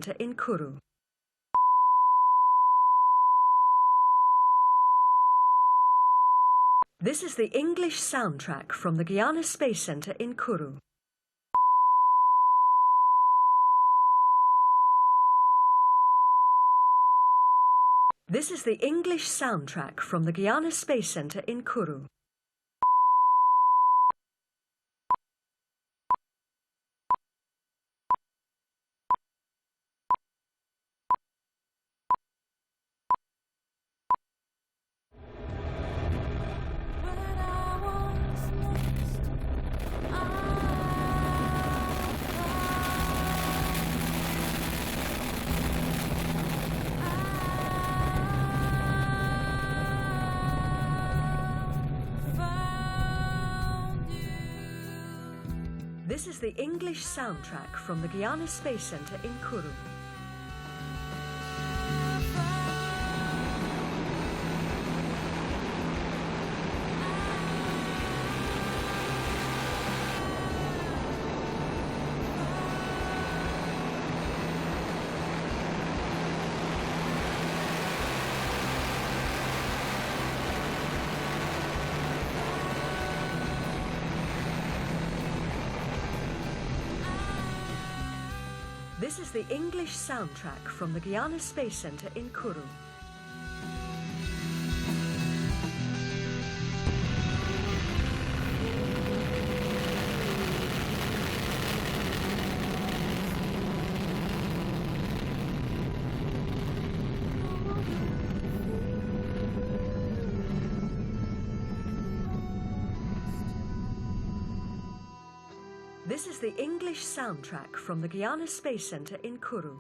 Center in Kourou. This is the English soundtrack from the Guiana Space Center in Kourou. This is the English soundtrack from the Guiana Space Center in Kourou. This is the English soundtrack from the Guiana Space Center in Kourou. This is the English soundtrack from the Guiana Space Center in Kourou. This is the English soundtrack from the Guiana Space Center in Kourou.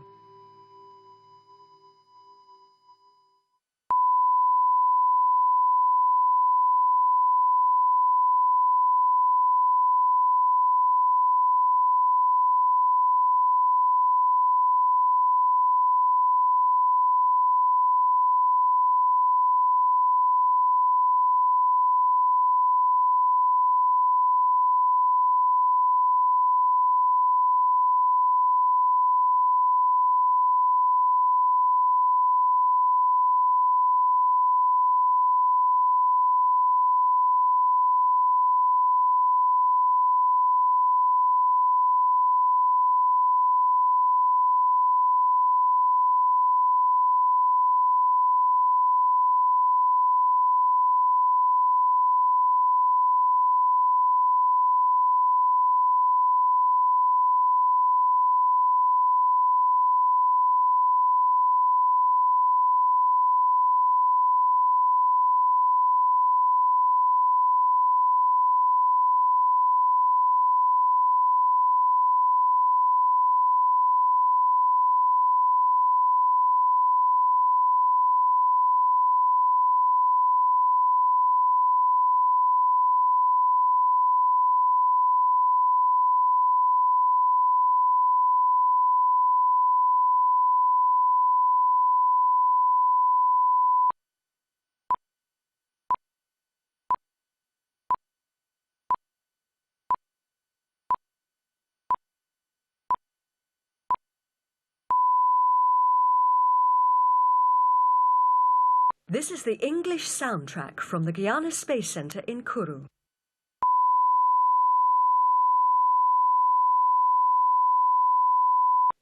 This is the English soundtrack from the Guiana Space Center in Kourou.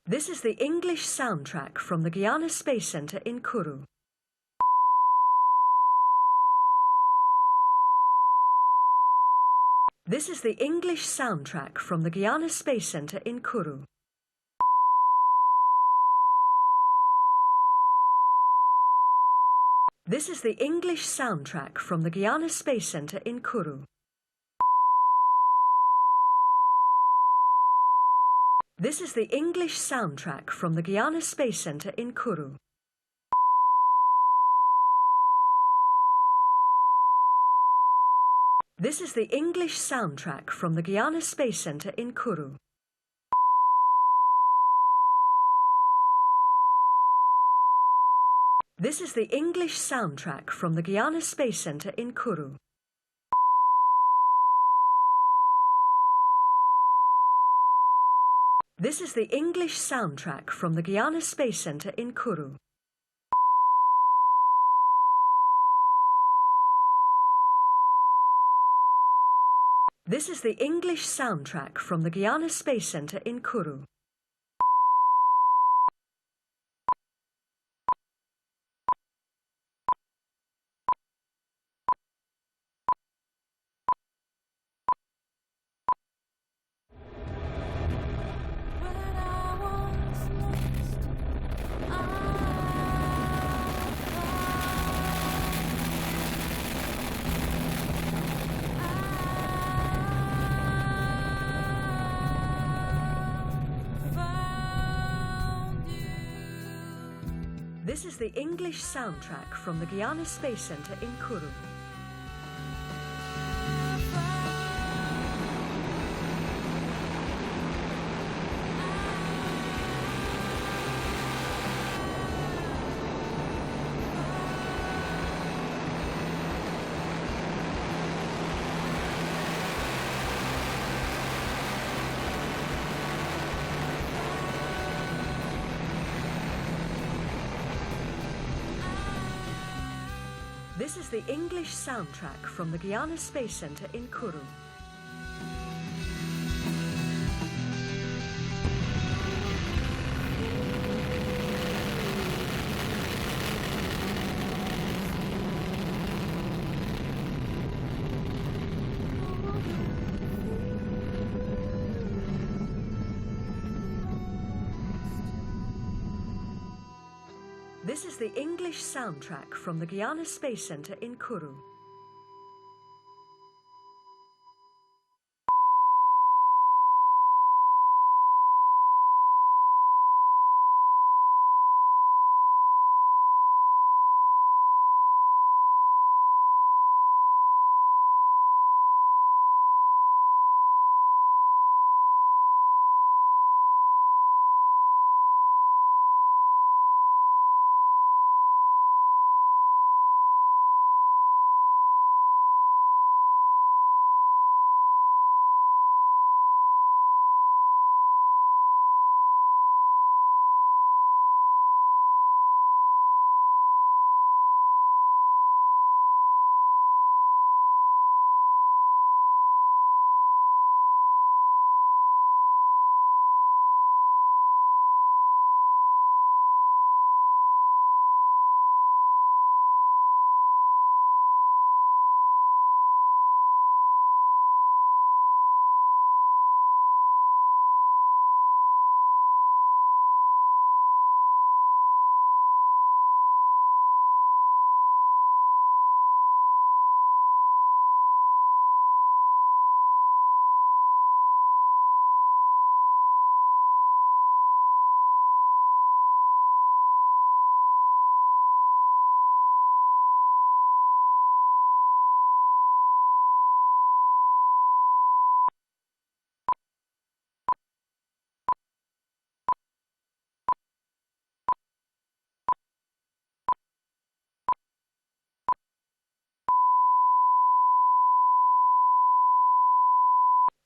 This is the English soundtrack from the Guiana Space Center in Kourou. This is the English soundtrack from the Guiana Space Center in Kourou. This is the English soundtrack from the Guiana Space Center in Kourou. This is the English soundtrack from the Guiana Space Center in Kourou. This is the English soundtrack from the Guiana Space Center in Kourou. This is the English soundtrack from the Guiana Space Center in Kourou. This is the English soundtrack from the Guiana Space Center in Kourou. This is the English soundtrack from the Guiana Space Center in Kourou. This is the English soundtrack from the Guiana Space Center in Kourou. This is the English soundtrack from the Guiana Space Center in Kourou. This is the English soundtrack from the Guiana Space Center in Kourou.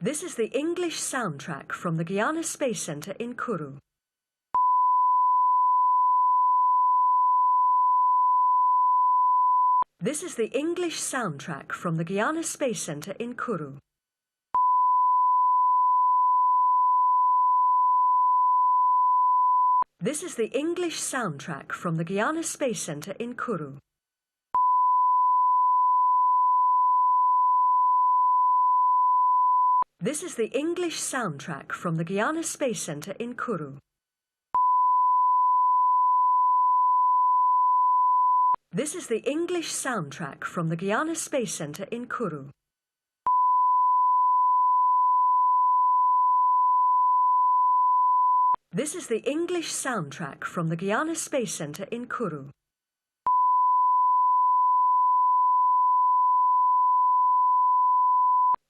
This is the English soundtrack from the Guiana Space Center in Kourou. This is the English soundtrack from the Guiana Space Center in Kourou. This is the English soundtrack from the Guiana Space Center in Kourou. This is the English soundtrack from the Guiana Space Center in Kourou. This is the English soundtrack from the Guiana Space Center in Kourou. This is the English soundtrack from the Guiana Space Center in Kourou.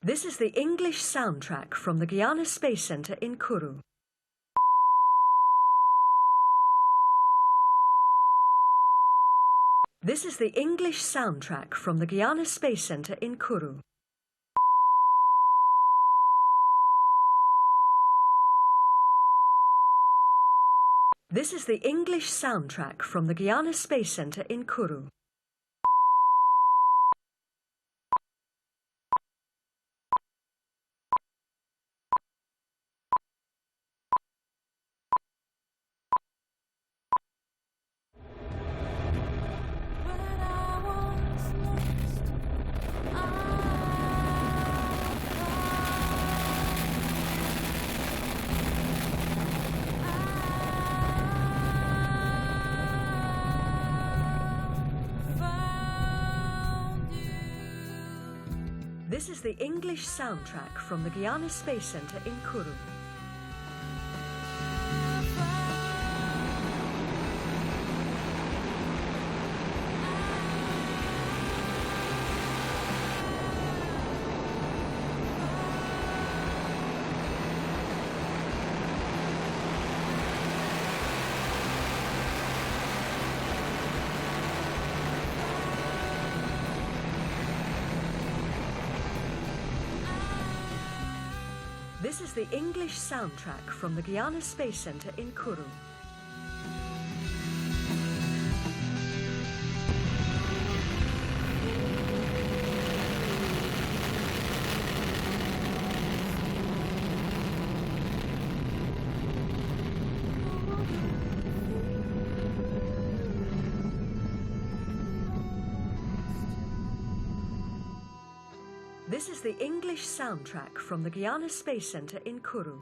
This is the English soundtrack from the Guiana Space Center in Kourou. This is the English soundtrack from the Guiana Space Center in Kourou. is the English soundtrack from the Guiana Space Center in Kourou. This is the English soundtrack from the Guiana Space Center in Kourou. This is the English soundtrack from the Guiana Space Center in Kourou. This is the English soundtrack from the Guiana Space Center in Kourou.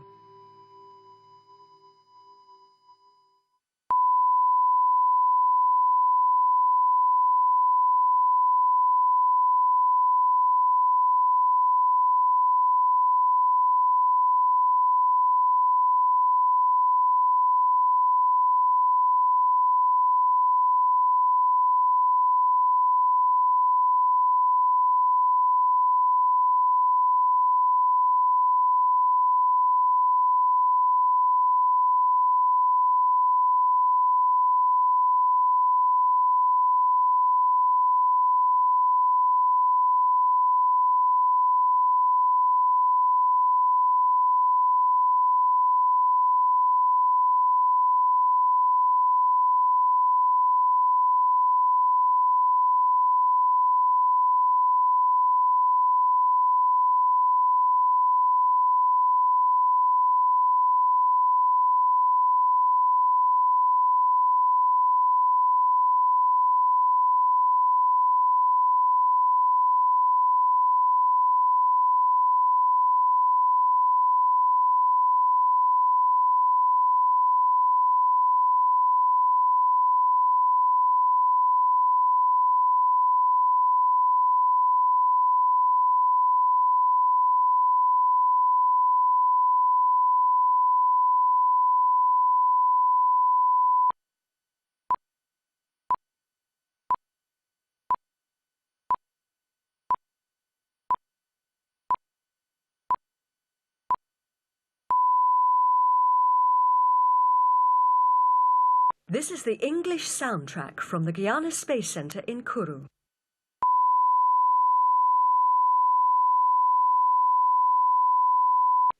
This is the English soundtrack from the Guiana Space Center in Kourou.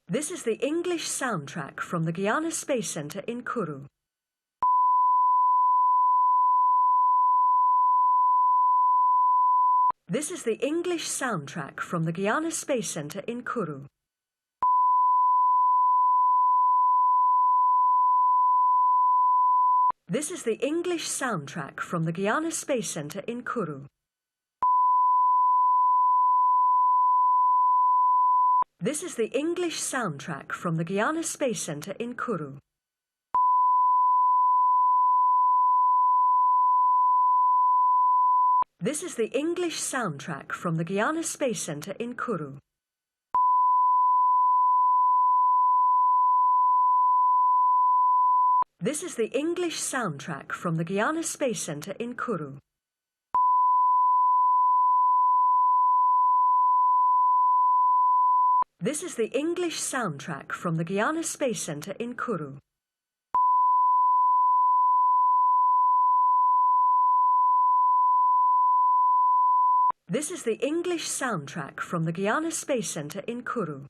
This is the English soundtrack from the Guiana Space Center in Kourou. This is the English soundtrack from the Guiana Space Center in Kourou. This is the English soundtrack from the Guiana Space Center in Kourou. This is the English soundtrack from the Guiana Space Center in Kourou. This is the English soundtrack from the Guiana Space Center in Kourou. This is the English soundtrack from the Guiana Space Center in Kourou. This is the English soundtrack from the Guiana Space Center in Kourou. This is the English soundtrack from the Guiana Space Center in Kourou.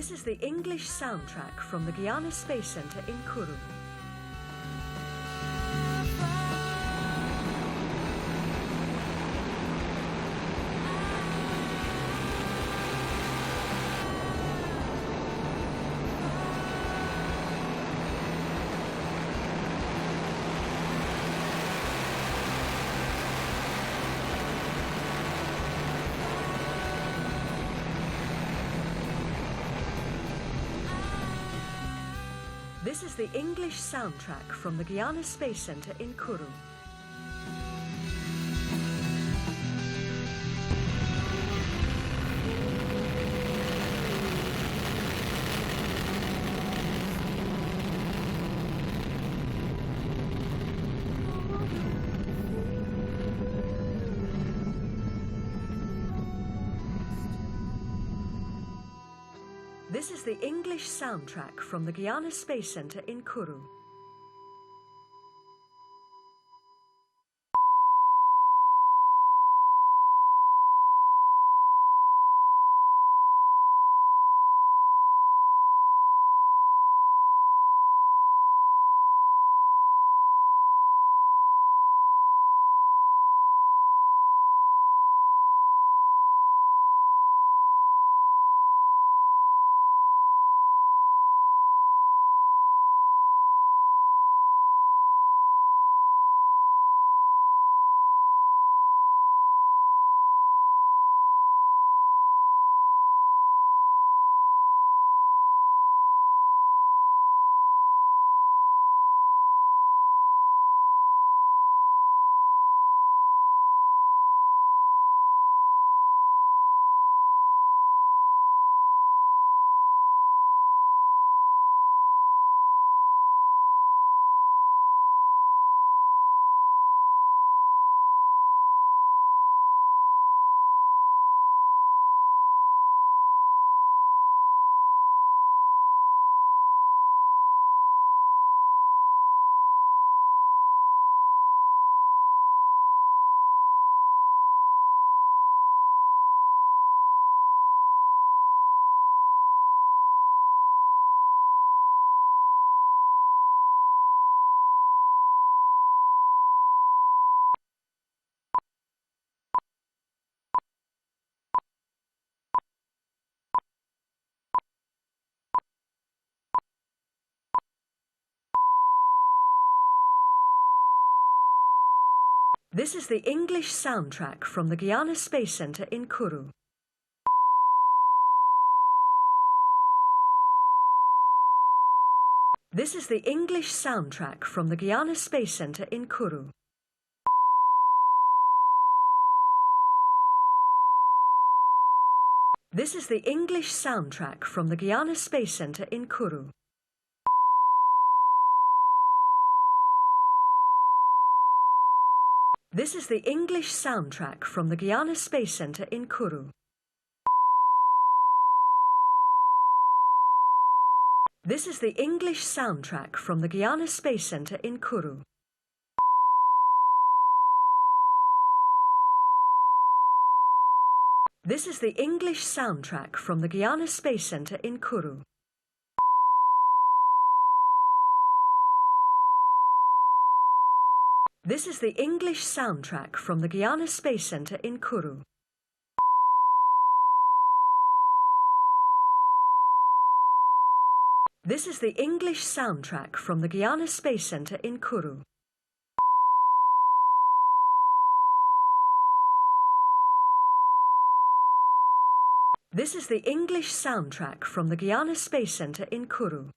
This is the English soundtrack from the Guiana Space Center in Kourou. This is the English soundtrack from the Guiana Space Center in Kourou. This is the English soundtrack from the Guiana Space Center in Kourou. This is the English soundtrack from the Guiana Space Center in Kourou. This is the English soundtrack from the Guiana Space Center in Kourou. This is the English soundtrack from the Guiana Space Center in Kourou. This is the English soundtrack from the Guiana Space Center in Kourou. This is the English soundtrack from the Guiana Space Center in Kourou. This is the English soundtrack from the Guiana Space Center in Kourou. This is the English soundtrack from the Guiana Space Center in Kourou. This is the English soundtrack from the Guiana Space Center in Kourou. This is the English soundtrack from the Guiana Space Center in Kourou.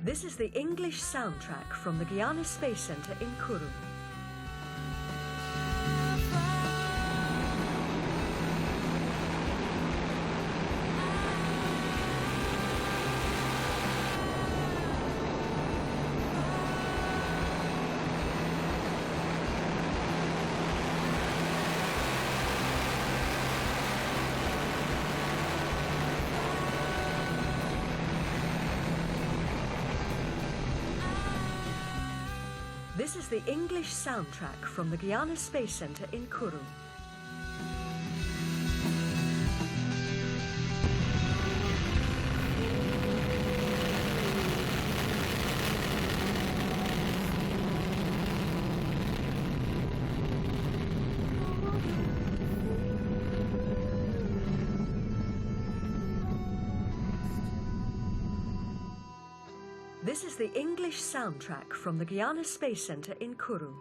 This is the English soundtrack from the Guiana Space Center in Kourou. This is the English soundtrack from the Guiana Space Center in Kourou. This is the English soundtrack from the Guiana Space Center in Kourou.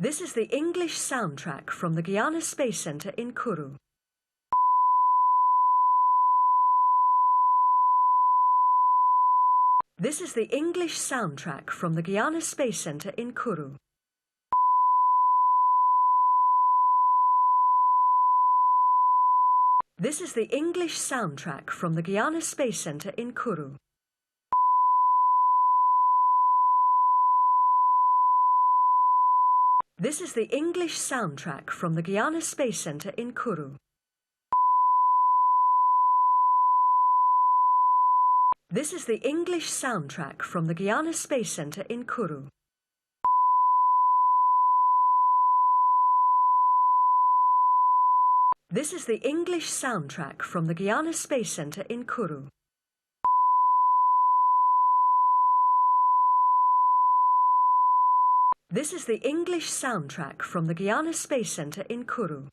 This is the English soundtrack from the Guiana Space Center in Kourou. This is the English soundtrack from the Guiana Space Center in Kourou. This is the English soundtrack from the Guiana Space Center in Kourou. This is the English soundtrack from the Guiana Space Center in Kourou. This is the English soundtrack from the Guiana Space Center in Kourou. This is the English soundtrack from the Guiana Space Center in Kourou.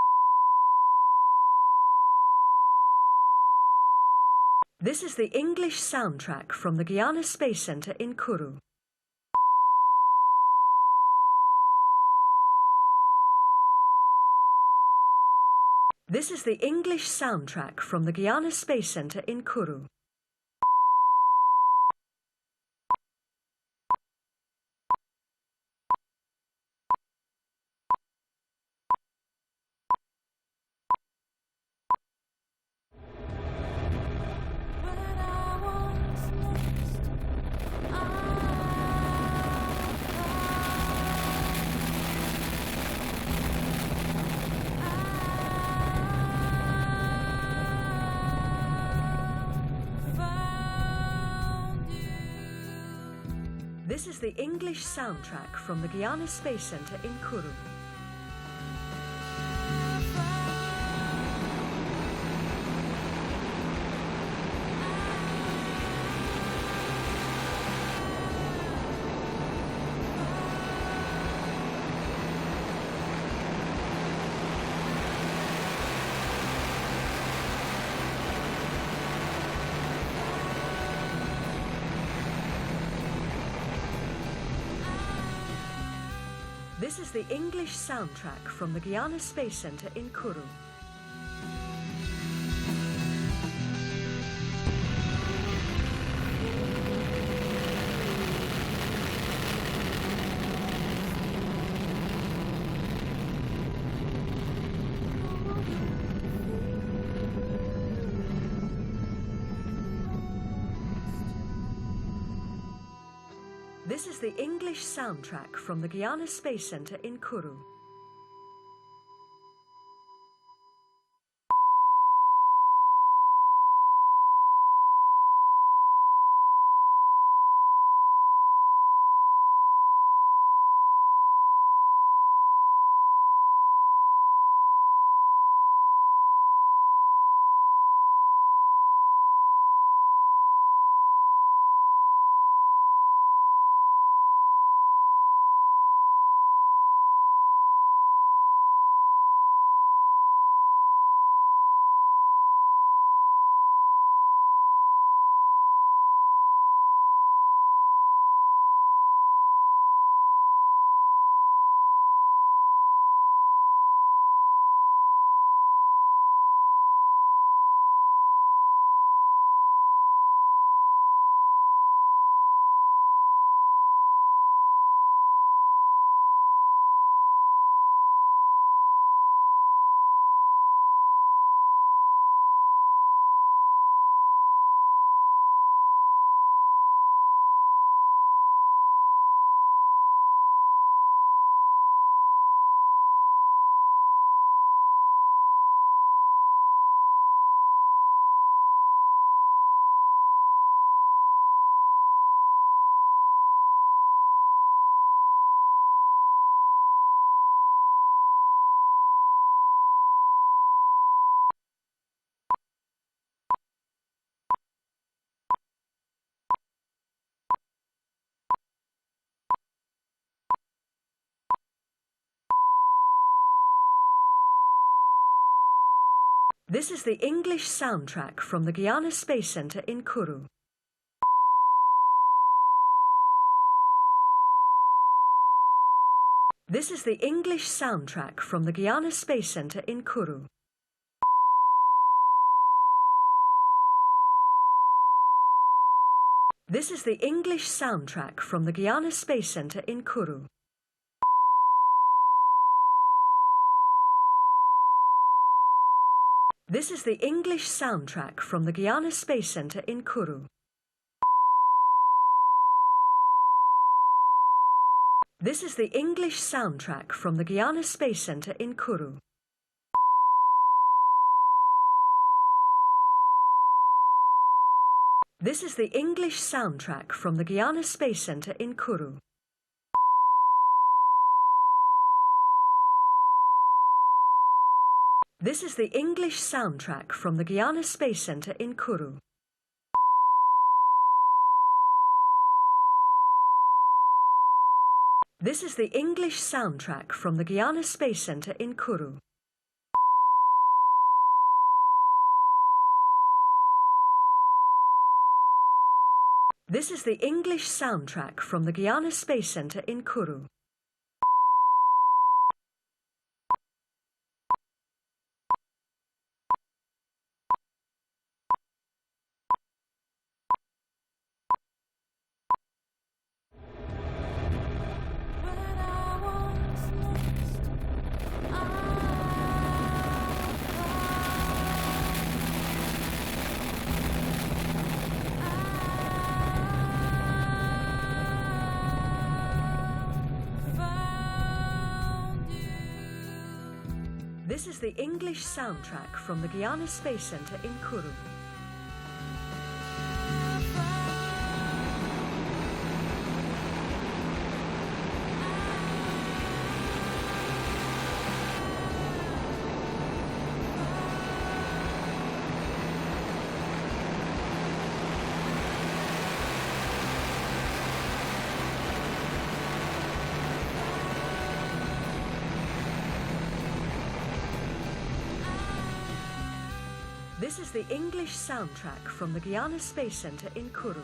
This is the English soundtrack from the Guiana Space Center in Kourou. This is the English soundtrack from the Guiana Space Center in Kourou. This is the English soundtrack from the Guiana Space Center in Kourou. This is the English soundtrack from the Guiana Space Center in Kourou. This is the English soundtrack from the Guiana Space Center in Kourou. This is the English soundtrack from the Guiana Space Center in Kourou. This is the English soundtrack from the Guiana Space Center in Kourou. This is the English soundtrack from the Guiana Space Center in Kourou. This is the English soundtrack from the Guiana Space Center in Kourou. This is the English soundtrack from the Guiana Space Center in Kourou. This is the English soundtrack from the Guiana Space Center in Kourou. This is the English soundtrack from the Guiana Space Center in Kourou. This is the English soundtrack from the Guiana Space Center in Kourou. This is the English soundtrack from the Guiana Space Center in Kourou. This is the English soundtrack from the Guiana Space Center in Kourou. This is the English soundtrack from the Guiana Space Center in Kourou. This is the English soundtrack from the Guiana Space Center in Kourou.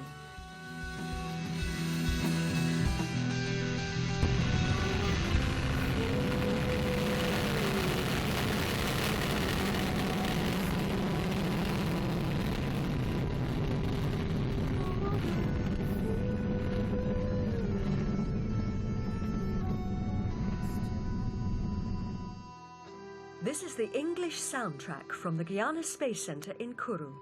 This is the English soundtrack from the Guiana Space Center in Kourou.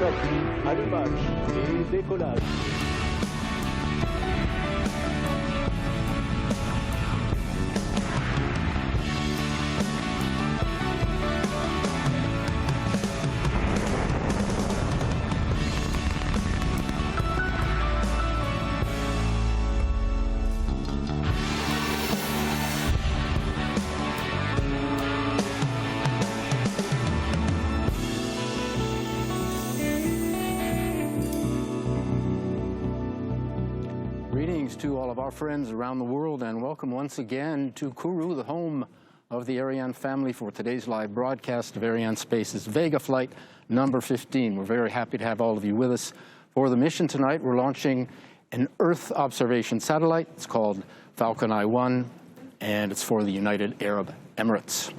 parti, allumage et décollage. Greetings to all of our friends around the world, and welcome once again to Kourou, the home of the Ariane family, for today's live broadcast of Arianespace's Vega flight number 15. We're very happy to have all of you with us for the mission tonight. We're launching an Earth observation satellite. It's called FalconEye1, and it's for the United Arab Emirates.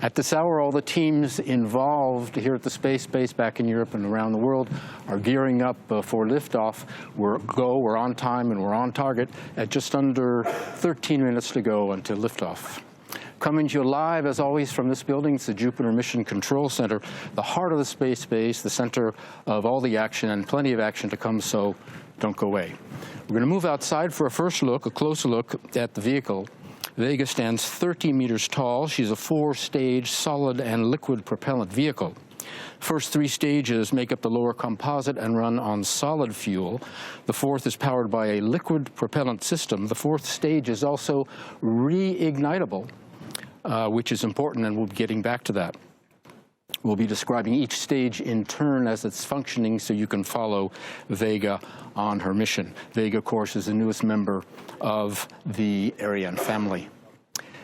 At this hour, all the teams involved here at the space base back in Europe and around the world are gearing up for liftoff. We're on time and we're on target at just under 13 minutes to go until liftoff. Coming to you live, as always, from this building, it's the Jupiter Mission Control Center, the heart of the space base, the center of all the action, and plenty of action to come, so don't go away. We're going to move outside for a first look, a closer look at the vehicle. Vega stands 30 meters tall. She's a 4-stage solid and liquid propellant vehicle. First 3 stages make up the lower composite and run on solid fuel. The fourth is powered by a liquid propellant system. The fourth stage is also reignitable, which is important, and we'll be getting back to that. We'll be describing each stage in turn as it's functioning so you can follow Vega on her mission. Vega, of course, is the newest member of the Ariane family.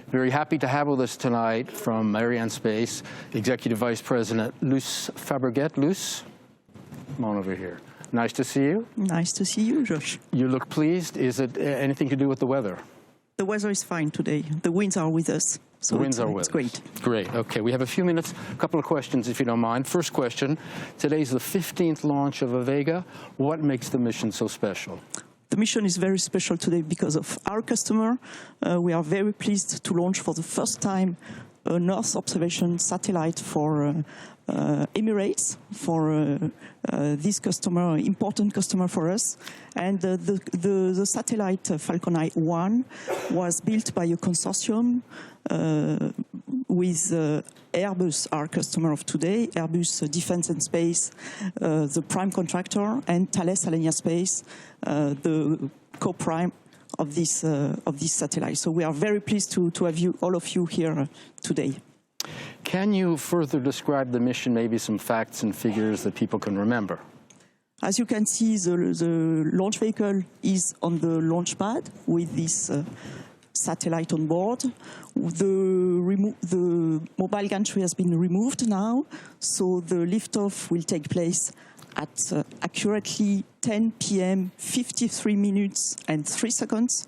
Very happy to have with us tonight from Arianespace, Executive Vice President Luce Fabregat. Luce, come on over here. Nice to see you. Nice to see you, Josh. You look pleased. Is it anything to do with the weather? The weather is fine today. The winds are with us. So the winds are with us. It's great. Great. Okay, we have a few minutes. A couple of questions, if you don't mind. First question, today's the 15th launch of a Vega. What makes the mission so special? The mission is very special today because of our customer. We are very pleased to launch for the first time an Earth observation satellite for Emirates, for this customer, important customer for us. And the satellite FalconEye1 was built by a consortium with Airbus, our customer of today, Airbus Defence and Space, the prime contractor, and Thales Alenia Space, the co-prime of this satellite. So we are very pleased to have you, all of you here today. Can you further describe the mission, maybe some facts and figures that people can remember? As you can see, the launch vehicle is on the launch pad with this satellite on board. The mobile gantry has been removed now, so the liftoff will take place at accurately 10 p.m., 53 minutes and 3 seconds.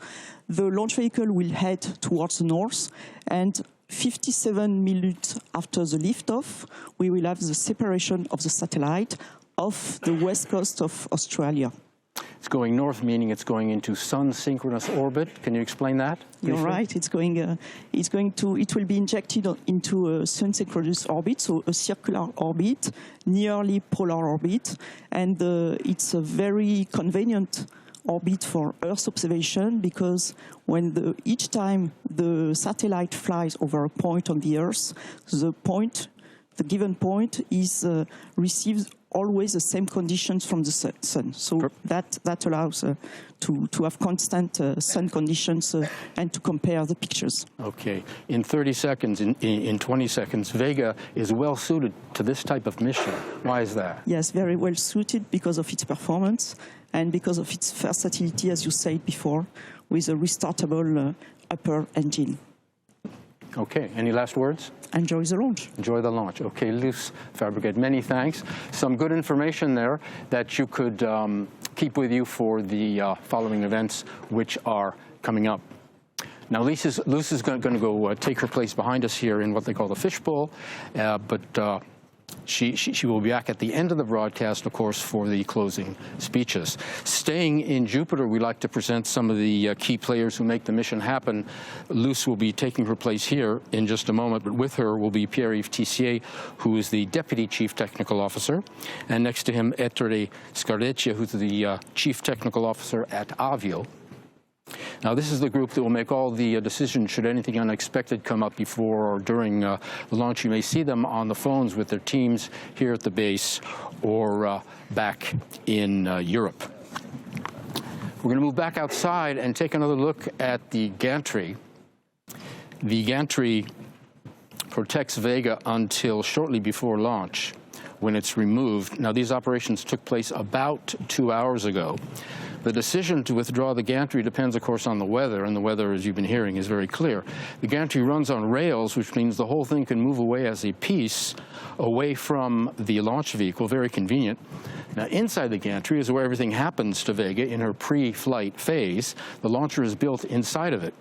The launch vehicle will head towards the north, and 57 minutes after the liftoff, we will have the separation of the satellite off the west coast of Australia. It's going north, meaning it's going into sun-synchronous orbit. Can you explain that? You're right. It will be injected into a sun-synchronous orbit, so a circular orbit, nearly polar orbit, and it's a very convenient orbit for Earth observation, because when each time the satellite flies over a point on the Earth, the given point is receives always the same conditions from the sun. So that allows to have constant sun conditions and to compare the pictures. Okay. In 30 seconds, in 20 seconds, Vega is well suited to this type of mission. Why is that? Yes, very well suited because of its performance and because of its versatility, as you said before, with a restartable upper engine. Okay. Any last words? Enjoy the launch. Enjoy the launch. Okay, Luce Fabregat, many thanks. Some good information there that you could keep with you for the following events, which are coming up. Now, Luce is going to go take her place behind us here in what they call the fishbowl, but She will be back at the end of the broadcast, of course, for the closing speeches. Staying in Jupiter, we like to present some of the key players who make the mission happen. Luce will be taking her place here in just a moment, but with her will be Pierre-Yves Tissier, who is the Deputy Chief Technical Officer, and next to him, Ettore Scardecchia, who's the Chief Technical Officer at Avio. Now, this is the group that will make all the decisions should anything unexpected come up before or during the launch. You may see them on the phones with their teams here at the base or back in Europe. We're going to move back outside and take another look at the gantry. The gantry protects Vega until shortly before launch, when it's removed. Now, these operations took place about 2 hours ago. The decision to withdraw the gantry depends, of course, on the weather, and the weather, as you've been hearing, is very clear. The gantry runs on rails, which means the whole thing can move away as a piece away from the launch vehicle, very convenient. Now, inside the gantry is where everything happens to Vega in her pre-flight phase. The launcher is built inside of it,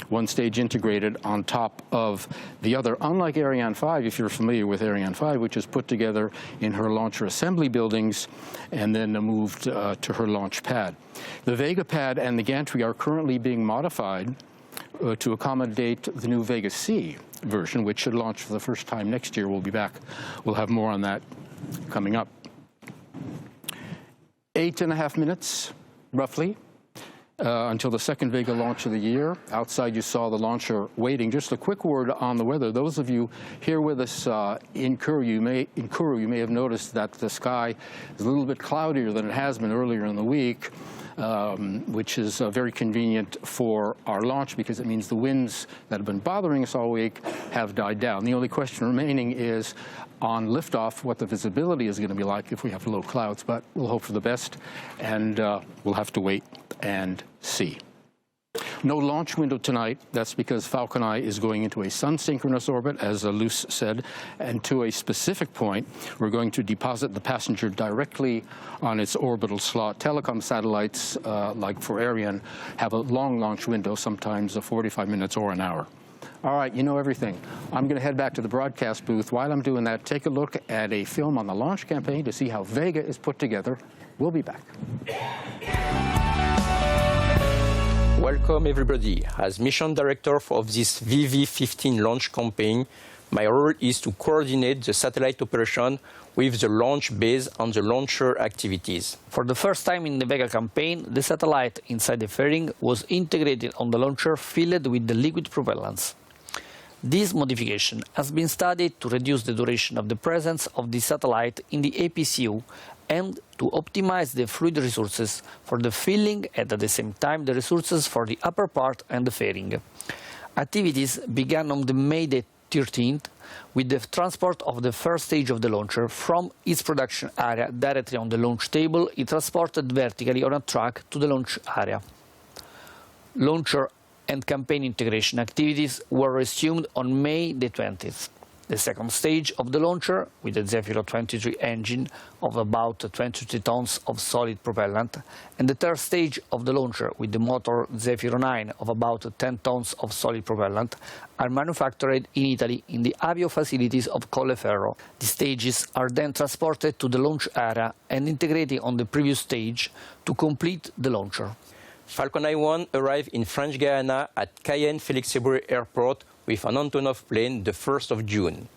one stage integrated on top of the other. Unlike Ariane 5, if you're familiar with Ariane 5, which is put together in her launcher assembly buildings and then moved to her launch pad. The Vega pad and the gantry are currently being modified to accommodate the new Vega C version, which should launch for the first time next year. We'll be back. We'll have more on that coming up. 8.5 minutes, roughly, until the second Vega launch of the year. Outside, you saw the launcher waiting. Just a quick word on the weather. Those of you here with us in Kourou, you may have noticed that the sky is a little bit cloudier than it has been earlier in the week, which is very convenient for our launch because it means the winds that have been bothering us all week have died down. The only question remaining is on liftoff what the visibility is going to be like if we have low clouds, but we'll hope for the best, and we'll have to wait and see. No launch window tonight. That's because FalconEye is going into a sun-synchronous orbit, as Luce said, and to a specific point, we're going to deposit the passenger directly on its orbital slot. Telecom satellites, like for Ariane, have a long launch window, sometimes 45 minutes or an hour. All right, you know everything. I'm going to head back to the broadcast booth. While I'm doing that, take a look at a film on the launch campaign to see how Vega is put together. We'll be back. Welcome, everybody. As mission director of this VV15 launch campaign, my role is to coordinate the satellite operation with the launch base and the launcher activities. For the first time in the Vega campaign, the satellite inside the fairing was integrated on the launcher filled with the liquid propellants. This modification has been studied to reduce the duration of the presence of the satellite in the APCU and to optimize the fluid resources for the filling and at the same time the resources for the upper part and the fairing. Activities began on the May the 13th with the transport of the first stage of the launcher from its production area directly on the launch table. It transported vertically on a track to the launch area. Launcher and campaign integration activities were resumed on May the 20th. The second stage of the launcher, with the Zefiro 23 engine of about 23 tons of solid propellant, and the third stage of the launcher, with the motor Zefiro 9 of about 10 tons of solid propellant, are manufactured in Italy in the Avio facilities of Colleferro. The stages are then transported to the launch area and integrated on the previous stage to complete the launcher. FalconEye1 arrived in French Guiana at Cayenne-Félix-Éboué Airport with an Antonov plane the 1st of June.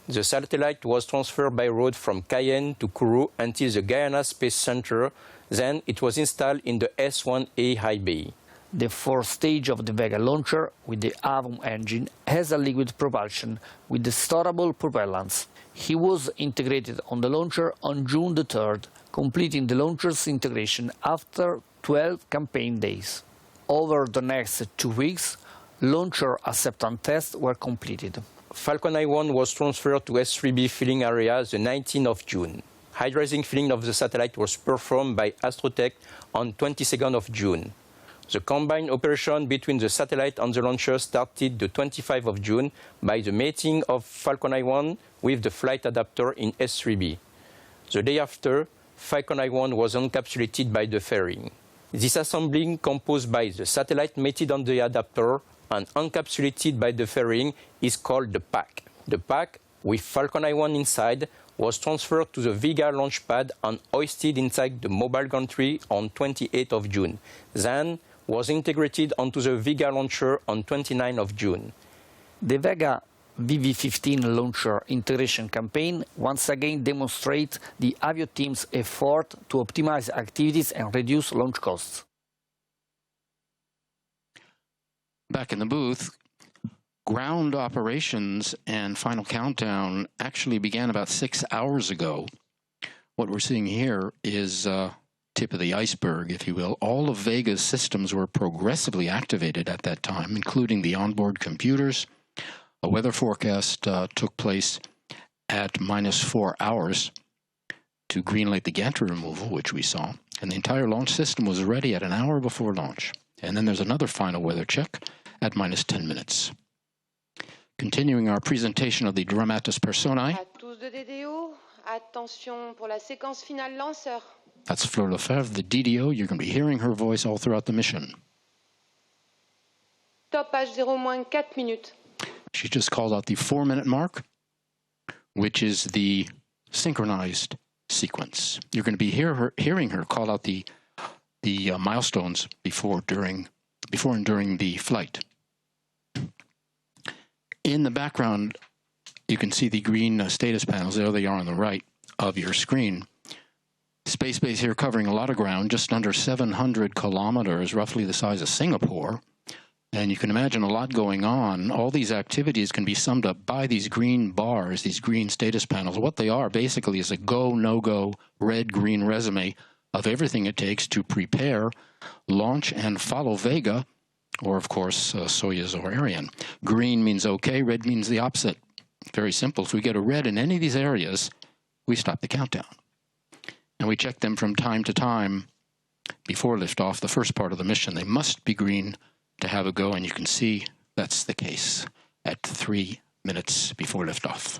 The satellite was transferred by road from Cayenne to Kourou until the Guiana Space Center. Then it was installed in the S1A high bay. The fourth stage of the Vega launcher, with the Avum engine, has a liquid propulsion with the storable propellants. He was integrated on the launcher on June the 3rd, completing the launcher's integration after 12 campaign days. Over the next 2 weeks, launcher acceptance tests were completed. FalconEye1 was transferred to S3B filling area the 19th of June. Hydrazing filling of the satellite was performed by Astrotech on 22nd of June. The combined operation between the satellite and the launcher started the 25th of June by the mating of FalconEye1 with the flight adapter in S3B. The day after, FalconEye1 was encapsulated by the fairing. This assembly, composed by the satellite mated on the adapter and encapsulated by the fairing, is called the pack. The pack, with FalconEye1 inside, was transferred to the Vega launch pad and hoisted inside the mobile gantry on 28th of June. Then was integrated onto the Vega launcher on 29th of June. The Vega VV15 launcher integration campaign once again demonstrates the Avio team's effort to optimize activities and reduce launch costs. Back in the booth, ground operations and final countdown actually began about 6 hours ago. What we're seeing here is tip of the iceberg, if you will. All of Vega's systems were progressively activated at that time, including the onboard computers. A weather forecast took place at -4 hours to greenlight the gantry removal, which we saw. And the entire launch system was ready at an hour before launch. And then there's another final weather check at -10 minutes. Continuing our presentation of the Dramatis Personae. À tous de DDO, attention pour la séquence finale lanceur. That's Fleur Lefebvre, the DDO. You're going to be hearing her voice all throughout the mission. Top H0 moins 4 minutes. She just called out the 4-minute mark, which is the synchronized sequence. You're going to be hearing her call out the milestones before and during the flight. In the background, you can see the green status panels. There they are on the right of your screen. Space base here covering a lot of ground, just under 700 kilometers, roughly the size of Singapore. And you can imagine a lot going on. All these activities can be summed up by these green bars, these green status panels. What they are basically is a go, no-go, red-green resume of everything it takes to prepare, launch, and follow Vega, or of course, Soyuz or Ariane. Green means okay, red means the opposite. Very simple. If we get a red in any of these areas, we stop the countdown. And we check them from time to time before liftoff, the first part of the mission. They must be green to have a go, and you can see that's the case at 3 minutes before liftoff.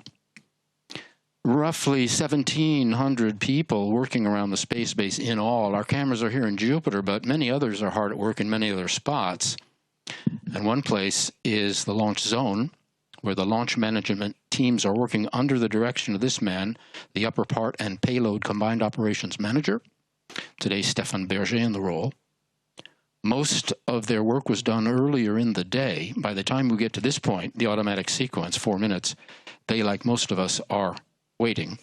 Roughly 1,700 people working around the space base in all. Our cameras are here in Jupiter, but many others are hard at work in many other spots. And one place is the launch zone, where the launch management teams are working under the direction of this man, the upper part and payload combined operations manager. Today, Stéphane Berger in the role. Most of their work was done earlier in the day. By the time we get to this point, the automatic sequence, 4 minutes, they, like most of us, are waiting.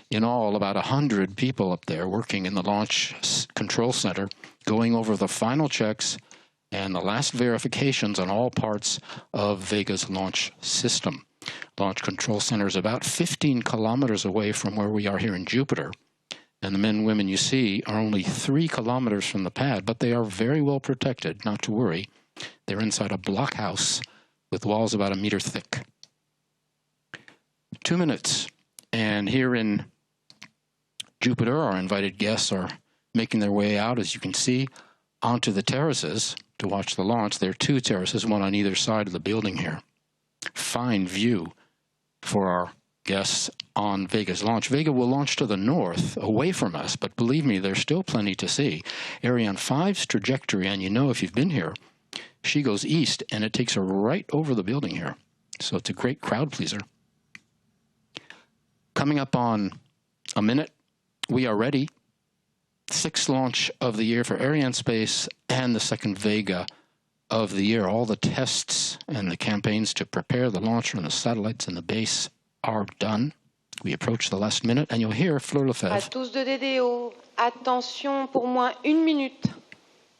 In all, about 100 people up there working in the Launch Control Center, going over the final checks and the last verifications on all parts of Vega's launch system. Launch Control Center is about 15 kilometers away from where we are here in Jupiter. And the men and women you see are only 3 kilometers from the pad, but they are very well protected, not to worry. They're inside a blockhouse with walls about 1 meter thick. 2 minutes. And here in Jupiter, our invited guests are making their way out, as you can see, onto the terraces to watch the launch. There are 2 terraces, one on either side of the building here. Fine view for our guests on Vega's launch. Vega will launch to the north, away from us, but believe me, there's still plenty to see. Ariane 5's trajectory, and you know if you've been here, she goes east, and it takes her right over the building here. So it's a great crowd pleaser. Coming up on a minute, we are ready. 6th launch of the year for Arianespace and the 2nd Vega of the year. All the tests and the campaigns to prepare the launcher and the satellites and the base are done. We approach the last minute, and you'll hear Fleur Lefebvre. À tous de DDO, attention pour moins 1 minute.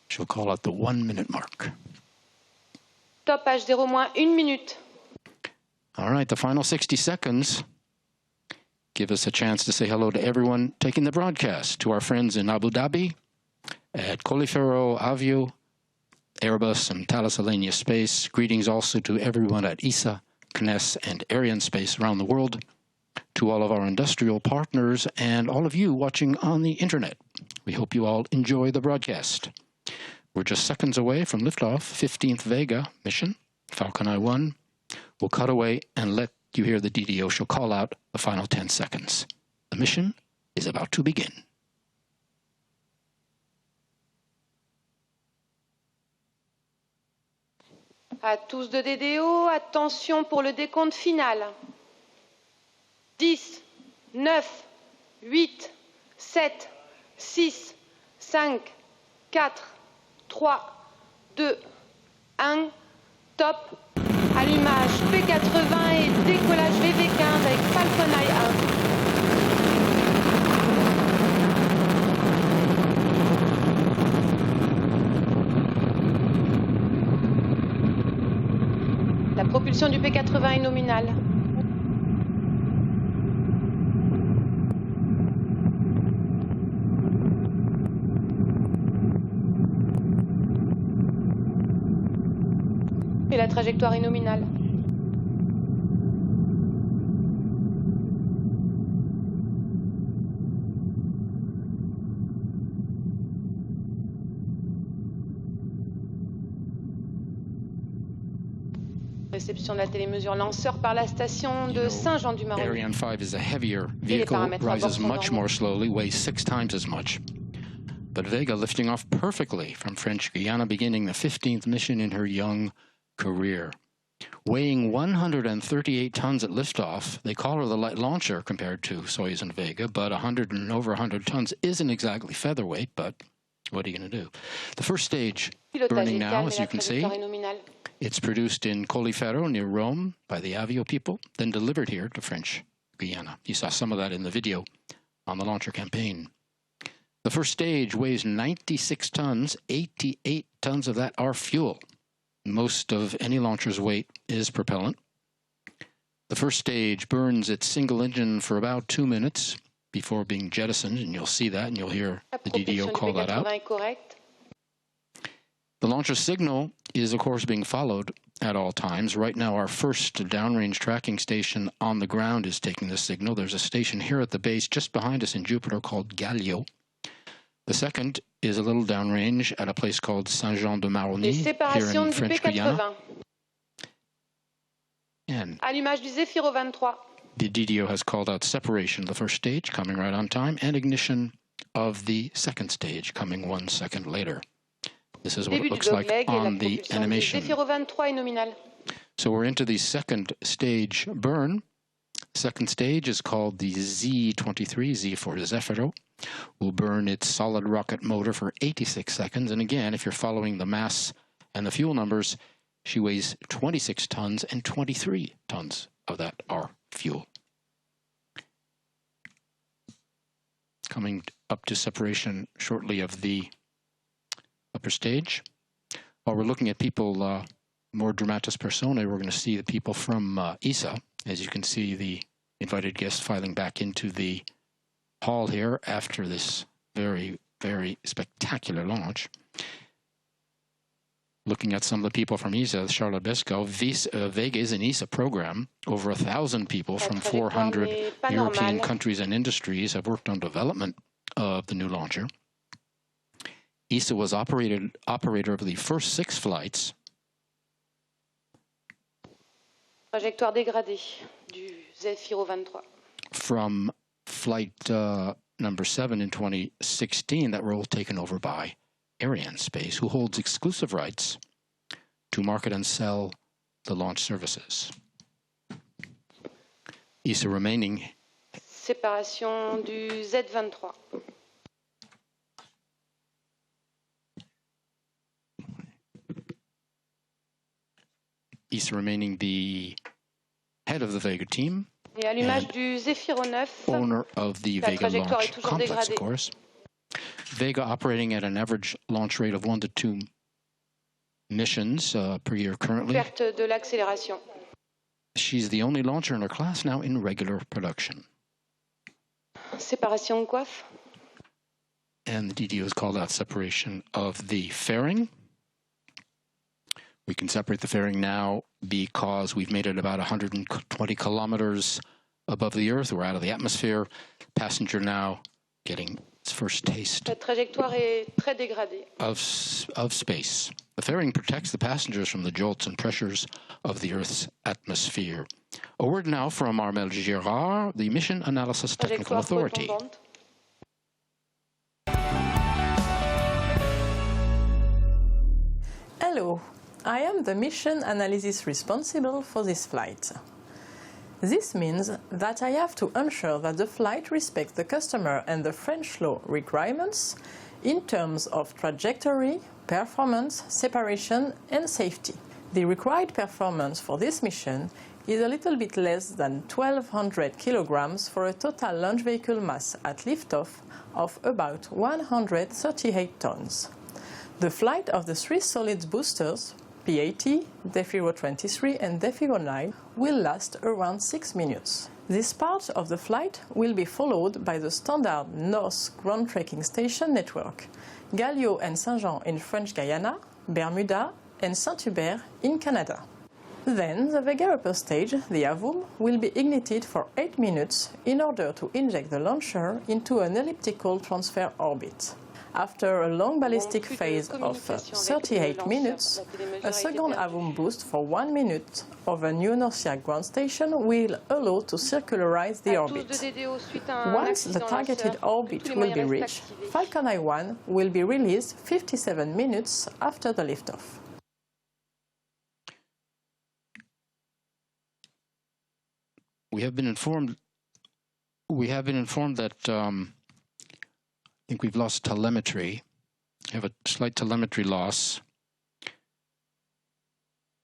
She'll call out the 1 minute mark. Top H0 moins 1 minute. All right, the final 60 seconds give us a chance to say hello to everyone taking the broadcast, to our friends in Abu Dhabi, at Colleferro, Avio, Airbus, and Thales Alenia Space. Greetings also to everyone at ESA, CNES, and Arianespace around the world, to all of our industrial partners, and all of you watching on the internet. We hope you all enjoy the broadcast. We're just seconds away from liftoff, 15th Vega mission, FalconEye1. We'll cut away and let you hear the DDO. She'll call out the final 10 seconds. The mission is about to begin. À tous de DDO, attention pour le décompte final. 10, 9, 8, 7, 6, 5, 4, 3, 2, 1, top. Allumage P80 et décollage VV15 avec FalconEye1. La propulsion du P80 est nominale. Et la trajectoire est nominale. Réception de la télémesure lanceur par la station de Saint-Jean-du-Marais. Ariane 5 is a heavier vehicle, rises much more slowly, weighs 6 times as much. But Vega lifting off perfectly from French Guiana, beginning the 15th mission in her young career. Weighing 138 tons at liftoff, they call her the light launcher compared to Soyuz and Vega, but over 100 tons isn't exactly featherweight, but what are you going to do? The first stage burning now, as you can see. It's produced in Colleferro near Rome by the Avio people, then delivered here to French Guiana. You saw some of that in the video on the launcher campaign. The first stage weighs 96 tons, 88 tons of that are fuel. Most of any launcher's weight is propellant. The first stage burns its single engine for about 2 minutes before being jettisoned, and you'll see that, and you'll hear the DDO call that out. The launcher signal is, of course, being followed at all times. Right now, our first downrange tracking station on the ground is taking the signal. There's a station here at the base just behind us in Jupiter called Galileo. The second is a little downrange at a place called Saint-Jean-de-Maroni here in French Guiana. And allumage du Zefiro 23. The DDO has called out separation of the first stage, coming right on time, and ignition of the second stage, coming 1 second later. This is what it looks like on the animation. So we're into the second stage burn. Second stage is called the Z23, Z for Zefiro. Will burn its solid rocket motor for 86 seconds. And again, if you're following the mass and the fuel numbers, she weighs 26 tons, and 23 tons of that are fuel. Coming up to separation shortly of the upper stage. While we're looking at people more dramatis personae, we're going to see the people from ESA. As you can see, the invited guests filing back into the hall here after this very, very spectacular launch. Looking at some of the people from ESA, Charlotte Besco, Vega is an ESA program. Over 1,000 people from 400 European countries and industries have worked on development of the new launcher. ESA was operator of the first 6 flights. Trajectoire dégradée du Zefiro 23. From flight number 7 in 2016, that role taken over by Arianespace, who holds exclusive rights to market and sell the launch services. ESA remaining. Séparation du Z23. ESA remaining the head of the Vega team. Et allumage du Zefiro 9. Owner of the Vega launch complex, of course. Vega operating at an average launch rate of 1 to 2 missions per year currently. Perte de l'accélération. She's the only launcher in her class now in regular production. Séparation coiffe. And the DDO has called out separation of the fairing. We can separate the fairing now because we've made it about 120 kilometers above the Earth. We're out of the atmosphere. Passenger now getting its first taste La trajectoire est très dégradée. of space. The fairing protects the passengers from the jolts and pressures of the Earth's atmosphere. A word now from Armel Girard, the Mission Analysis Technical Authority. Hello, I am the mission analysis responsible for this flight. This means that I have to ensure that the flight respects the customer and the French law requirements in terms of trajectory, performance, separation and safety. The required performance for this mission is a little bit less than 1,200 kilograms for a total launch vehicle mass at liftoff of about 138 tons. The flight of the three solid boosters, PAT, DEFIRO-23 and DEFIRO-9, will last around 6 minutes. This part of the flight will be followed by the standard North ground tracking station network, Galliot and Saint-Jean in French Guiana, Bermuda and Saint-Hubert in Canada. Then the Vega upper stage, the AVUM, will be ignited for 8 minutes in order to inject the launcher into an elliptical transfer orbit. After a long ballistic phase of 38 minutes, a second AVUM boost for 1 minute over New Norcia ground station will allow to circularize the orbit. Once the targeted orbit will be reached, FalconEye1 will be released 57 minutes after the liftoff. We have been informed that I think we've lost telemetry. We have a slight telemetry loss.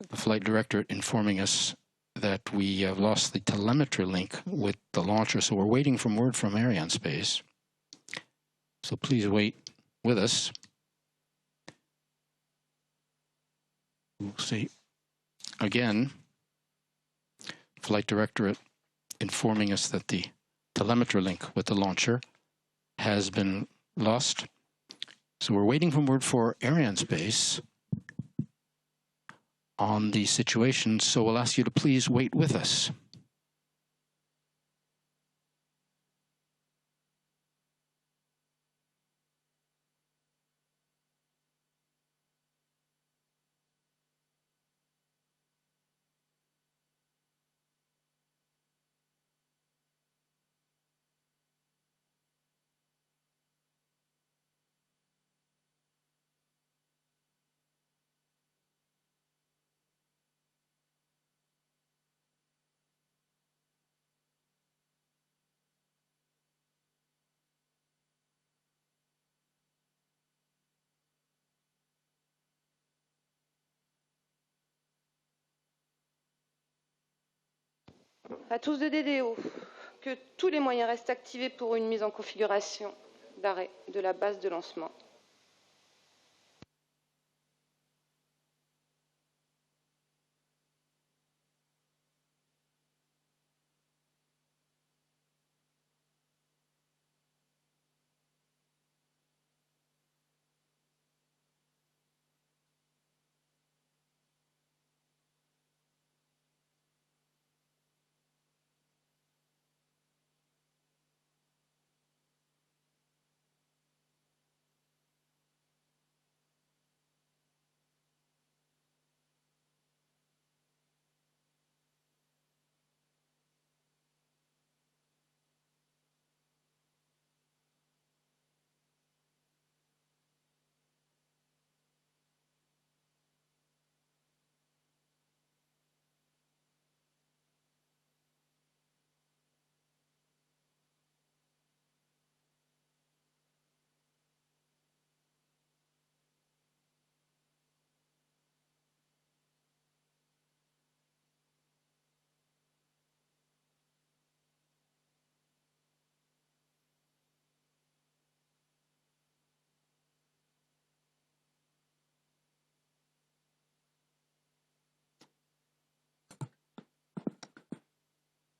The flight director informing us that we have lost the telemetry link with the launcher, so we're waiting for word from Arianespace. So please wait with us. We'll see. Again, flight directorate informing us that the telemetry link with the launcher has been lost. So we're waiting for word for Arianespace on the situation, so we'll ask you to please wait with us. À tous de DDO, que tous les moyens restent activés pour une mise en configuration d'arrêt de la base de lancement.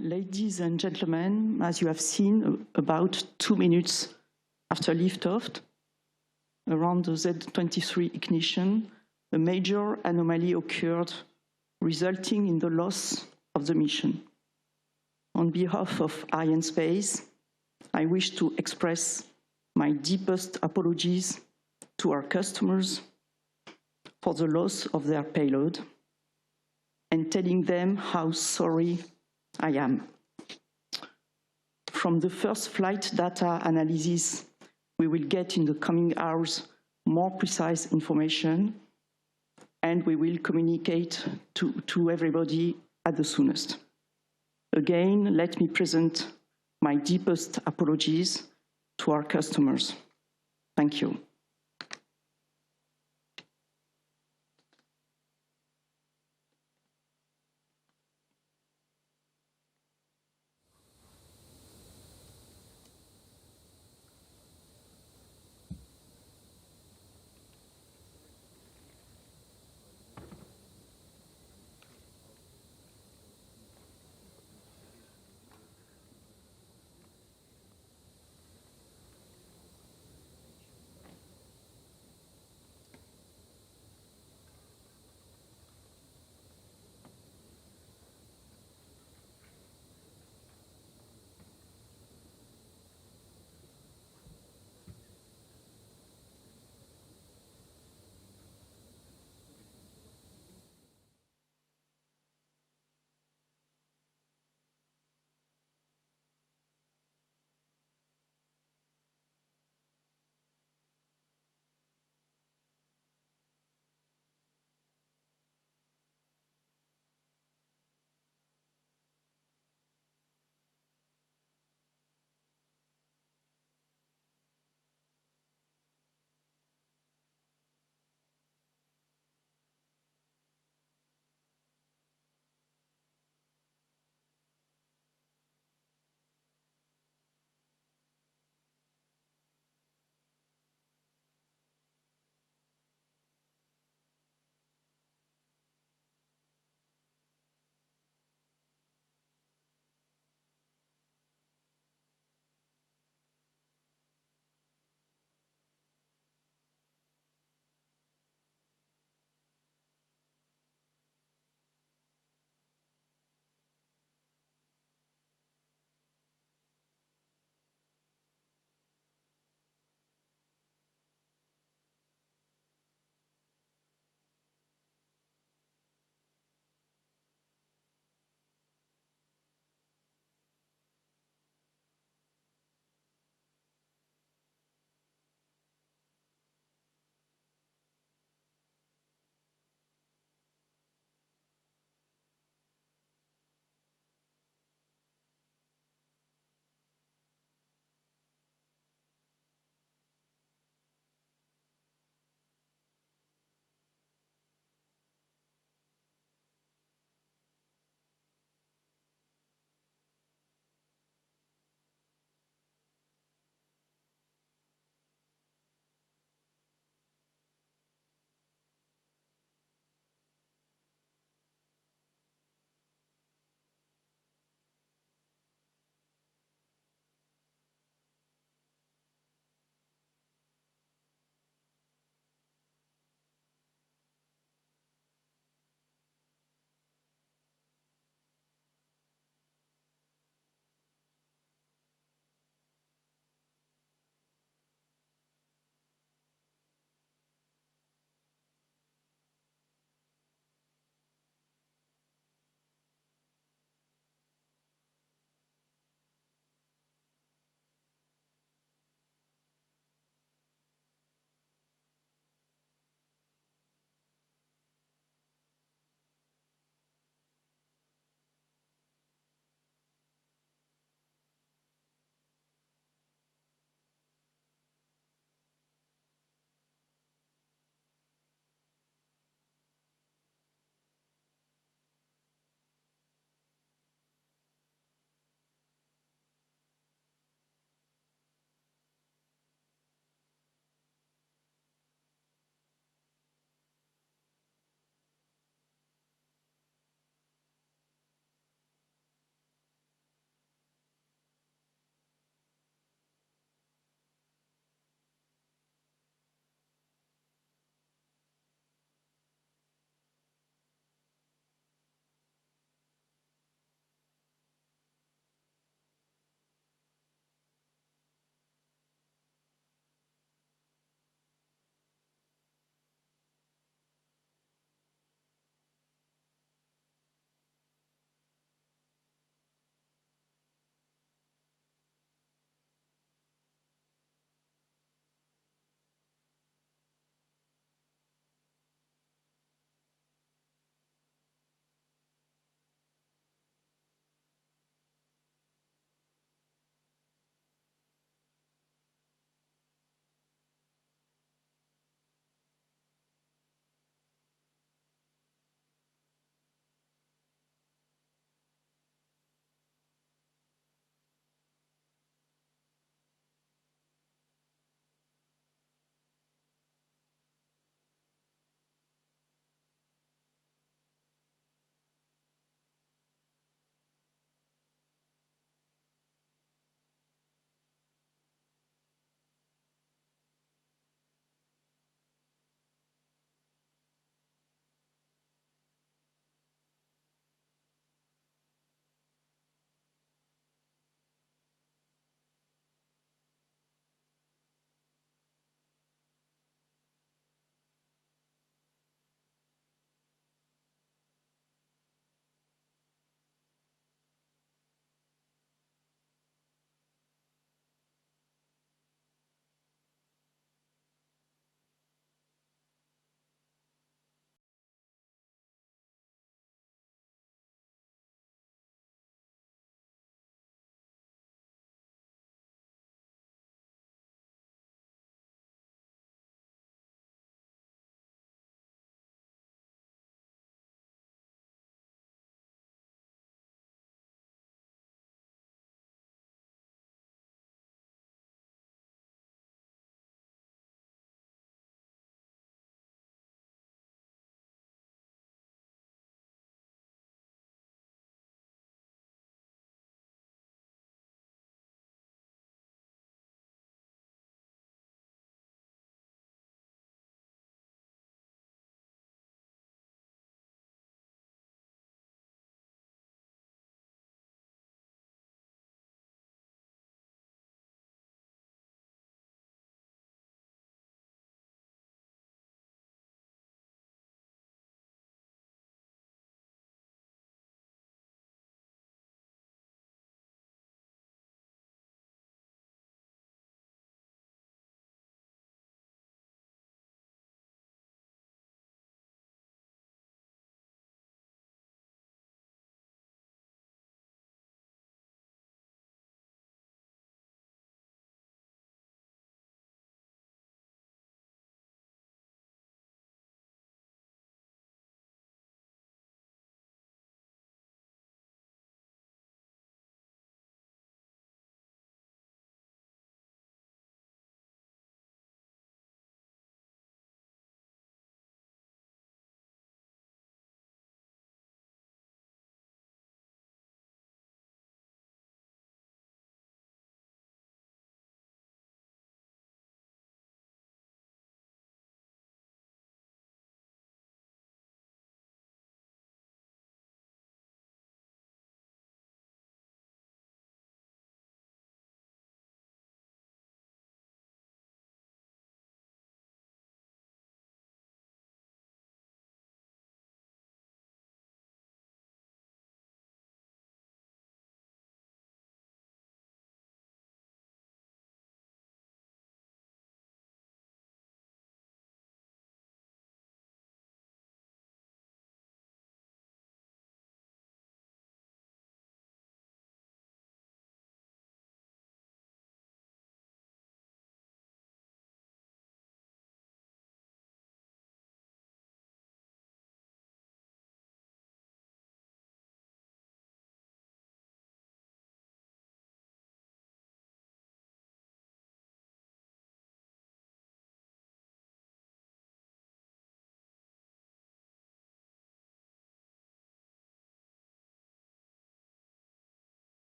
Ladies and gentlemen, as you have seen, about 2 minutes after liftoff, around the Z23 ignition, a major anomaly occurred, resulting in the loss of the mission. On behalf of Arianespace, I wish to express my deepest apologies to our customers for the loss of their payload and telling them how sorry I am. From the first flight data analysis, we will get in the coming hours more precise information, and we will communicate to everybody at the soonest. Again, let me present my deepest apologies to our customers. Thank you.